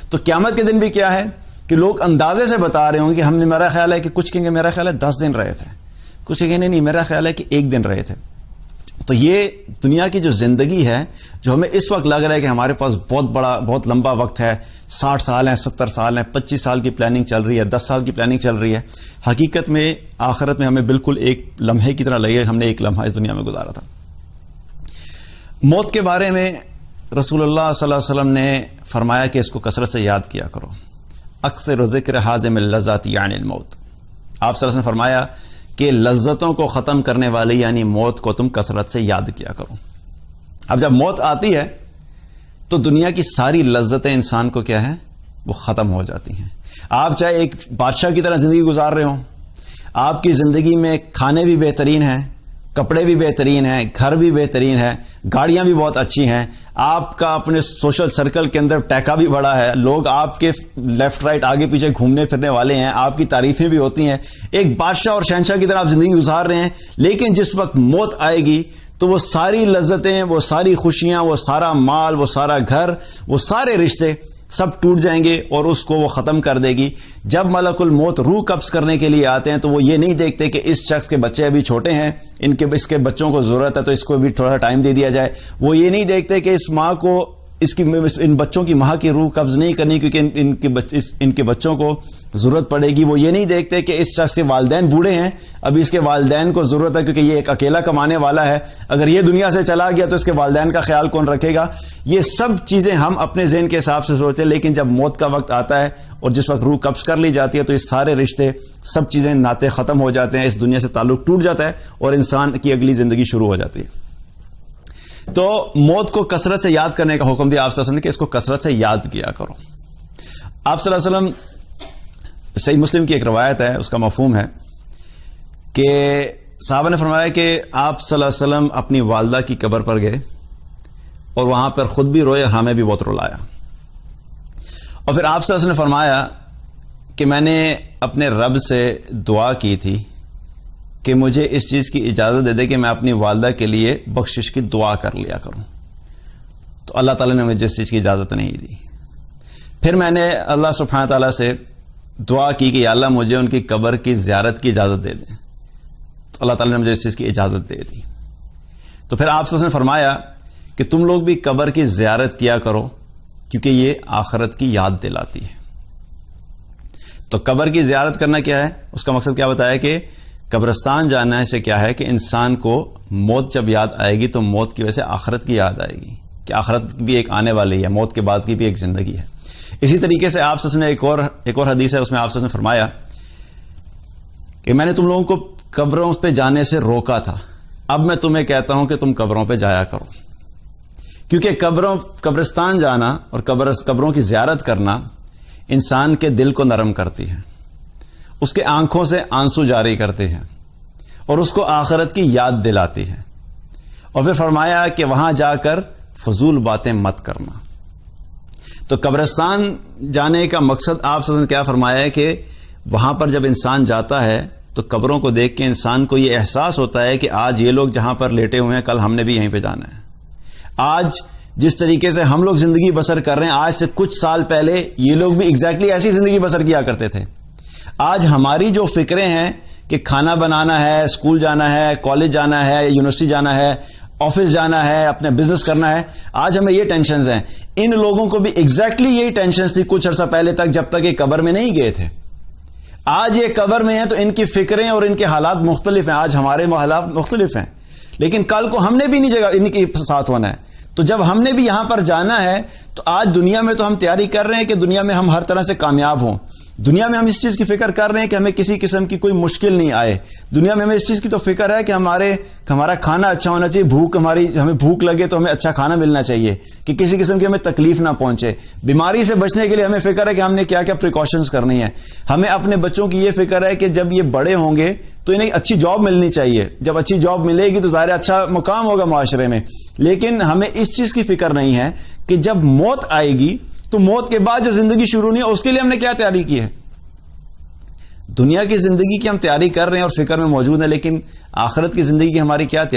تو قیامت کے دن بھی کیا ہے کہ لوگ اندازے سے بتا رہے ہوں گے، ہم نے، میرا خیال ہے کہ کچھ کہیں گے میرا خیال ہے 10 دن رہے تھے، کچھ کہیں گے نہیں میرا خیال ہے کہ 1 دن رہے تھے۔ تو یہ دنیا کی جو زندگی ہے، جو ہمیں اس وقت لگ رہا ہے کہ ہمارے پاس بہت لمبا وقت ہے، 60 سال ہیں، 70 سال ہیں، 25 سال کی پلاننگ چل رہی ہے، 10 سال کی پلاننگ چل رہی ہے، حقیقت میں آخرت میں ہمیں بالکل ایک لمحے کی طرح لگے، ہم نے ایک لمحہ اس دنیا میں گزارا تھا۔ موت کے بارے میں رسول اللہ صلی اللہ علیہ وسلم نے فرمایا کہ اس کو کثرت سے یاد کیا کرو، اکثر ذکر حازم اللذات یعنی الموت۔ آپ صلی اللہ علیہ وسلم نے فرمایا کہ لذتوں کو ختم کرنے والی یعنی موت کو تم کثرت سے یاد کیا کرو۔ اب جب موت آتی ہے تو دنیا کی ساری لذتیں انسان کو کیا ہے، وہ ختم ہو جاتی ہیں۔ آپ چاہے ایک بادشاہ کی طرح زندگی گزار رہے ہوں، آپ کی زندگی میں کھانے بھی بہترین ہیں، کپڑے بھی بہترین ہیں، گھر بھی بہترین ہے، گاڑیاں بھی بہت اچھی ہیں، آپ کا اپنے سوشل سرکل کے اندر ٹیکا بھی بڑا ہے، لوگ آپ کے لیفٹ رائٹ آگے پیچھے گھومنے پھرنے والے ہیں، آپ کی تعریفیں بھی ہوتی ہیں، ایک بادشاہ اور شہنشاہ کی طرح آپ زندگی گزار رہے ہیں۔ لیکن جس وقت موت آئے گی تو وہ ساری لذتیں، وہ ساری خوشیاں، وہ سارا مال، وہ سارا گھر، وہ سارے رشتے سب ٹوٹ جائیں گے اور اس کو وہ ختم کر دے گی۔ جب ملک الموت روح قبض کرنے کے لیے آتے ہیں تو وہ یہ نہیں دیکھتے کہ اس شخص کے بچے ابھی چھوٹے ہیں، اس کے بچوں کو ضرورت ہے تو اس کو بھی تھوڑا ٹائم دے دیا جائے، وہ یہ نہیں دیکھتے کہ اس ماں کو ان بچوں کی ماں کی روح قبض نہیں کرنی کیونکہ ان کے بچوں کو ضرورت پڑے گی، وہ یہ نہیں دیکھتے کہ اس شخص کے والدین بوڑھے ہیں، ابھی اس کے والدین کو ضرورت ہے کیونکہ یہ ایک اکیلا کمانے والا ہے، اگر یہ دنیا سے چلا گیا تو اس کے والدین کا خیال کون رکھے گا۔ یہ سب چیزیں ہم اپنے ذہن کے حساب سے سوچتے ہیں، لیکن جب موت کا وقت آتا ہے اور جس وقت روح قبض کر لی جاتی ہے تو یہ سارے رشتے، سب چیزیں، ناطے ختم ہو جاتے ہیں، اس دنیا سے تعلق ٹوٹ جاتا ہے اور انسان کی اگلی زندگی شروع ہو جاتی ہے۔ تو موت کو کثرت سے یاد کرنے کا حکم دیا آپ صلی اللہ علیہ وسلم نے کہ اس کو کثرت سے یاد کیا کرو۔ آپ صلی اللہ علیہ وسلم، صحیح مسلم کی ایک روایت ہے، اس کا مفہوم ہے کہ صحابہ نے فرمایا کہ آپ صلی اللہ علیہ وسلم اپنی والدہ کی قبر پر گئے اور وہاں پر خود بھی روئے، ہمیں بھی بہت رلایا، اور پھر آپ صلی اللہ علیہ وسلم نے فرمایا کہ میں نے اپنے رب سے دعا کی تھی کہ مجھے اس چیز کی اجازت دے دے کہ میں اپنی والدہ کے لیے بخشش کی دعا کر لیا کروں، تو اللہ تعالیٰ نے مجھے اس چیز کی اجازت نہیں دی۔ پھر میں نے اللہ سبحانہ تعالیٰ سے دعا کی کہ یا اللہ مجھے ان کی قبر کی زیارت کی اجازت دے دیں، تو اللہ تعالیٰ نے مجھے اس چیز کی اجازت دے دی۔ تو پھر آپ نے فرمایا کہ تم لوگ بھی قبر کی زیارت کیا کرو کیونکہ یہ آخرت کی یاد دلاتی ہے۔ تو قبر کی زیارت کرنا کیا ہے، اس کا مقصد کیا بتایا کہ قبرستان جانا سے کیا ہے کہ انسان کو موت جب یاد آئے گی تو موت کی وجہ سے آخرت کی یاد آئے گی کہ آخرت بھی ایک آنے والی ہے، موت کے بعد کی بھی ایک زندگی ہے۔ اسی طریقے سے آپ نے ایک اور حدیث ہے، اس میں آپ نے فرمایا کہ میں نے تم لوگوں کو قبروں پہ جانے سے روکا تھا، اب میں تمہیں کہتا ہوں کہ تم قبروں پہ جایا کرو، کیونکہ قبرستان جانا اور قبروں کی زیارت کرنا انسان کے دل کو نرم کرتی ہے، اس کے آنکھوں سے آنسو جاری کرتی ہے اور اس کو آخرت کی یاد دلاتی ہے۔ اور پھر فرمایا کہ وہاں جا کر فضول باتیں مت کرنا۔ تو قبرستان جانے کا مقصد آپ صلی اللہ علیہ وسلم نے کیا فرمایا ہے کہ وہاں پر جب انسان جاتا ہے تو قبروں کو دیکھ کے انسان کو یہ احساس ہوتا ہے کہ آج یہ لوگ جہاں پر لیٹے ہوئے ہیں کل ہم نے بھی یہیں پہ جانا ہے۔ آج جس طریقے سے ہم لوگ زندگی بسر کر رہے ہیں، آج سے کچھ سال پہلے یہ لوگ بھی ایگزیکٹلی ایسی زندگی بسر کیا کرتے تھے۔ آج ہماری جو فکریں ہیں کہ کھانا بنانا ہے، اسکول جانا ہے، کالج جانا ہے، یونیورسٹی جانا ہے، آفس جانا ہے، اپنا بزنس کرنا ہے، آج ہمیں یہ ٹینشنز ہیں۔ ان لوگوں کو بھی ایگزیکٹلی یہی ٹینشنز تھی کچھ عرصہ پہلے تک، جب تک یہ قبر میں نہیں گئے تھے۔ آج یہ قبر میں ہیں تو ان کی فکریں اور ان کے حالات مختلف ہیں، آج ہمارے حالات مختلف ہیں، لیکن کل کو ہم نے بھی نہیں جگہ ان کے ساتھ ہونا ہے۔ تو جب ہم نے بھی یہاں پر جانا ہے تو آج دنیا میں تو ہم تیاری کر رہے ہیں کہ دنیا میں ہم ہر طرح سے کامیاب ہوں، دنیا میں ہم اس چیز کی فکر کر رہے ہیں کہ ہمیں کسی قسم کی کوئی مشکل نہیں آئے، دنیا میں ہمیں اس چیز کی تو فکر ہے کہ ہمارا کھانا اچھا ہونا چاہیے، ہمیں بھوک لگے تو ہمیں اچھا کھانا ملنا چاہیے کہ کسی قسم کی ہمیں تکلیف نہ پہنچے، بیماری سے بچنے کے لیے ہمیں فکر ہے کہ ہم نے کیا کیا پریکاشنز کرنی ہے، ہمیں اپنے بچوں کی یہ فکر ہے کہ جب یہ بڑے ہوں گے تو انہیں اچھی جاب ملنی چاہیے، جب اچھی جاب ملے گی تو ظاہر اچھا مقام ہوگا معاشرے میں، لیکن ہمیں اس چیز کی فکر نہیں ہے کہ جب موت آئے گی تو موت کے بعد جو زندگی شروع نہیں ہے اس کے لیے ہم نے کیا تیاری کی ہے۔ دنیا کی زندگی کی ہم تیاری کر رہے ہیں اور فکر میں موجود ہیں، لیکن آخرت کی زندگی کی ہماری کیا تیاری